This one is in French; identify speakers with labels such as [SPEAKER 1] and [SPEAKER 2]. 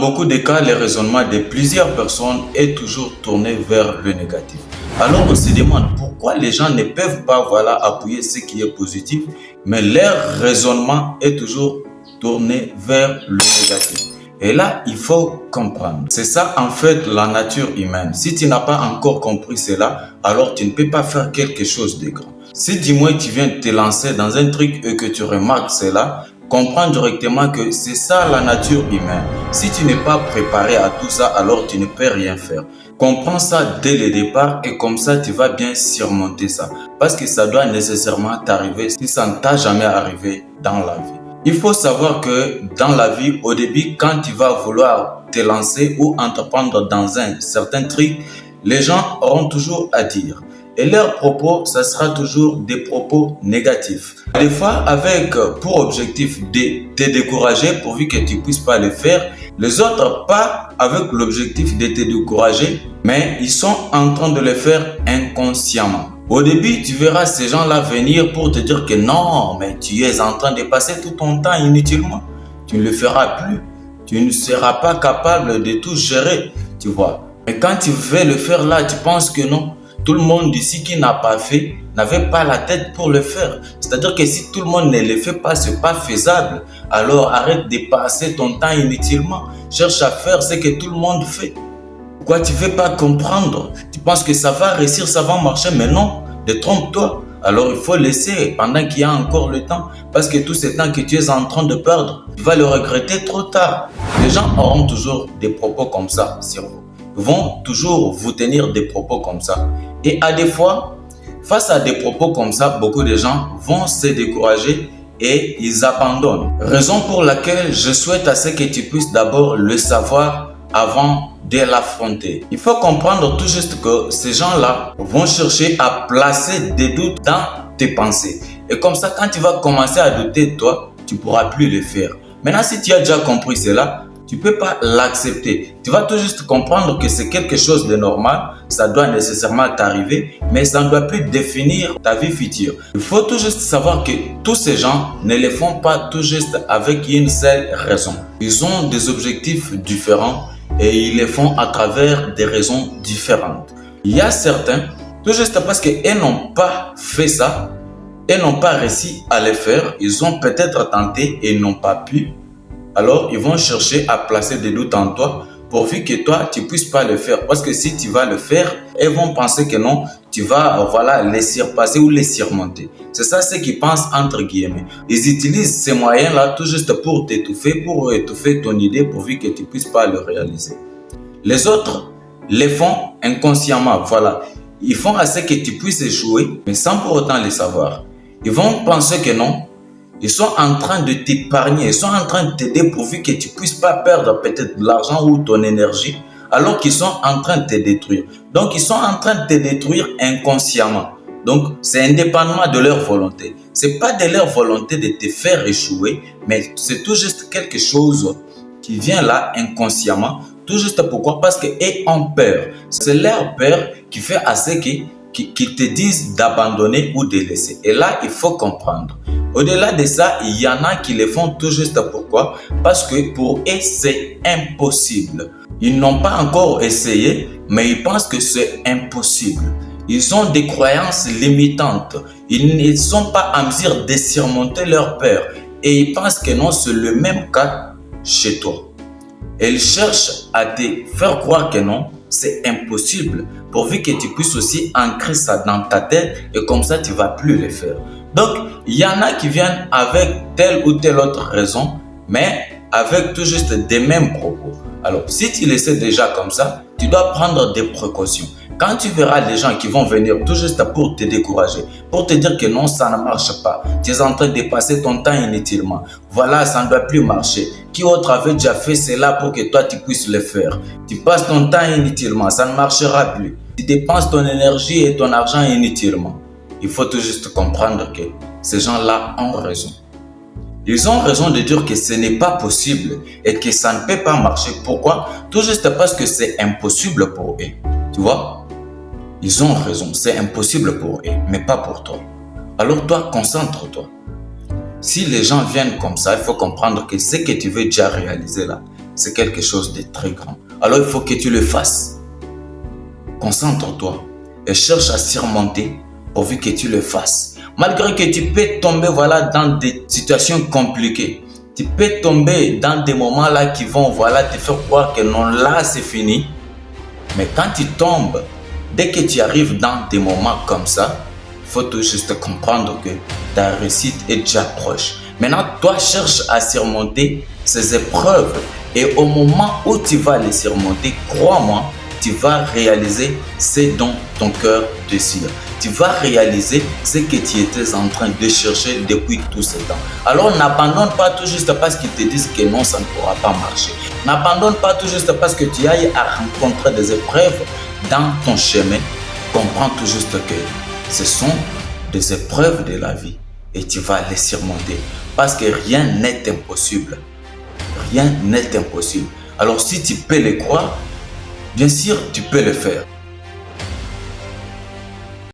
[SPEAKER 1] beaucoup de cas, le raisonnement de plusieurs personnes est toujours tourné vers le négatif. Alors on se demande pourquoi les gens ne peuvent pas appuyer ce qui est positif, mais leur raisonnement est toujours tourné vers le négatif. Et là, il faut comprendre. C'est ça en fait la nature humaine. Si tu n'as pas encore compris cela, alors tu ne peux pas faire quelque chose de grand. Si du moins tu viens te lancer dans un truc et que tu remarques cela, comprends directement que c'est ça la nature humaine. Si tu n'es pas préparé à tout ça, alors tu ne peux rien faire. Comprends ça dès le départ et comme ça tu vas bien surmonter ça. Parce que ça doit nécessairement t'arriver si ça ne t'a jamais arrivé dans la vie. Il faut savoir que dans la vie, au début, quand tu vas vouloir te lancer ou entreprendre dans un certain truc, les gens auront toujours à dire. Et leurs propos, ça sera toujours des propos négatifs. Des fois, avec pour objectif de te décourager pourvu que tu ne puisses pas le faire. Les autres, pas avec l'objectif de te décourager, mais ils sont en train de le faire inconsciemment. Au début, tu verras ces gens-là venir pour te dire que non, mais tu es en train de passer tout ton temps inutilement. Tu ne le feras plus. Tu ne seras pas capable de tout gérer, tu vois. Mais quand tu veux le faire là, tu penses que non. Tout le monde ici qui n'a pas fait n'avait pas la tête pour le faire. C'est-à-dire que si tout le monde ne le fait pas, ce n'est pas faisable. Alors arrête de passer ton temps inutilement. Cherche à faire ce que tout le monde fait. Pourquoi tu ne veux pas comprendre? Tu penses que ça va réussir, ça va marcher, mais non, détrompe-toi. Alors il faut laisser pendant qu'il y a encore le temps. Parce que tout ce temps que tu es en train de perdre, tu vas le regretter trop tard. Les gens auront toujours des propos comme ça sur vous. Ils vont toujours vous tenir des propos comme ça. Et à des fois, face à des propos comme ça, beaucoup de gens vont se décourager et ils abandonnent. Raison pour laquelle je souhaite à ce que tu puisses d'abord le savoir avant de l'affronter. Il faut comprendre tout juste que ces gens-là vont chercher à placer des doutes dans tes pensées. Et comme ça, quand tu vas commencer à douter de toi, tu ne pourras plus le faire. Maintenant, si tu as déjà compris cela, tu ne peux pas l'accepter. Tu vas tout juste comprendre que c'est quelque chose de normal, ça doit nécessairement t'arriver, mais ça ne doit plus définir ta vie future. Il faut tout juste savoir que tous ces gens ne le font pas tout juste avec une seule raison. Ils ont des objectifs différents et ils le font à travers des raisons différentes. Il y a certains, tout juste parce qu'ils n'ont pas fait ça, ils n'ont pas réussi à le faire, ils ont peut-être tenté et n'ont pas pu. Alors, ils vont chercher à placer des doutes en toi pourvu que toi, tu ne puisses pas le faire. Parce que si tu vas le faire, ils vont penser que non, tu vas les surpasser ou les surmonter. C'est ça ce qu'ils pensent entre guillemets. Ils utilisent ces moyens-là tout juste pour t'étouffer, pour étouffer ton idée pourvu que tu ne puisses pas le réaliser. Les autres les font inconsciemment. Ils font à ce que tu puisses échouer, mais sans pour autant le savoir. Ils vont penser que non. Ils sont en train de t'épargner, ils sont en train de t'aider pourvu que tu ne puisses pas perdre peut-être de l'argent ou ton énergie, alors qu'ils sont en train de te détruire. Donc, ils sont en train de te détruire inconsciemment. Donc, c'est indépendamment de leur volonté. Ce n'est pas de leur volonté de te faire échouer, mais c'est tout juste quelque chose qui vient là inconsciemment. Tout juste pourquoi? Parce qu'ils ont peur. C'est leur peur qui fait à ce qu'ils te disent d'abandonner ou de laisser. Et là, il faut comprendre. Au-delà de ça, il y en a qui le font tout juste pourquoi? Parce que pour eux, c'est impossible. Ils n'ont pas encore essayé, mais ils pensent que c'est impossible. Ils ont des croyances limitantes. Ils ne sont pas en mesure de surmonter leur peur. Et ils pensent que non, c'est le même cas chez toi. Et ils cherchent à te faire croire que non, c'est impossible. Pourvu que tu puisses aussi ancrer ça dans ta tête et comme ça, tu ne vas plus le faire. Donc, il y en a qui viennent avec telle ou telle autre raison, mais avec tout juste des mêmes propos. Alors, si tu le sais déjà comme ça, tu dois prendre des précautions. Quand tu verras des gens qui vont venir tout juste pour te décourager, pour te dire que non, ça ne marche pas, tu es en train de passer ton temps inutilement, ça ne doit plus marcher. Qui autre avait déjà fait cela pour que toi tu puisses le faire? Tu passes ton temps inutilement, ça ne marchera plus. Tu dépenses ton énergie et ton argent inutilement. Il faut tout juste comprendre que ces gens-là ont raison. Ils ont raison de dire que ce n'est pas possible et que ça ne peut pas marcher. Pourquoi? Tout juste parce que c'est impossible pour eux. Tu vois? Ils ont raison, c'est impossible pour eux, mais pas pour toi. Alors toi, concentre-toi. Si les gens viennent comme ça, il faut comprendre que ce que tu veux déjà réaliser là, c'est quelque chose de très grand. Alors il faut que tu le fasses. Concentre-toi et cherche à surmonter pourvu que tu le fasses. Malgré que tu peux tomber dans des situations compliquées. Tu peux tomber dans des moments là qui vont te faire croire que non, là c'est fini. Mais quand tu tombes, dès que tu arrives dans des moments comme ça, il faut tout juste comprendre que ta réussite est déjà proche. Maintenant, toi, cherche à surmonter ces épreuves. Et au moment où tu vas les surmonter, crois-moi, tu vas réaliser ce dont ton cœur désire. Tu vas réaliser ce que tu étais en train de chercher depuis tout ce temps. Alors n'abandonne pas tout juste parce qu'ils te disent que non, ça ne pourra pas marcher. N'abandonne pas tout juste parce que tu ailles à rencontrer des épreuves dans ton chemin. Comprends tout juste que ce sont des épreuves de la vie et tu vas les surmonter. Parce que rien n'est impossible. Rien n'est impossible. Alors si tu peux le croire, bien sûr, tu peux le faire.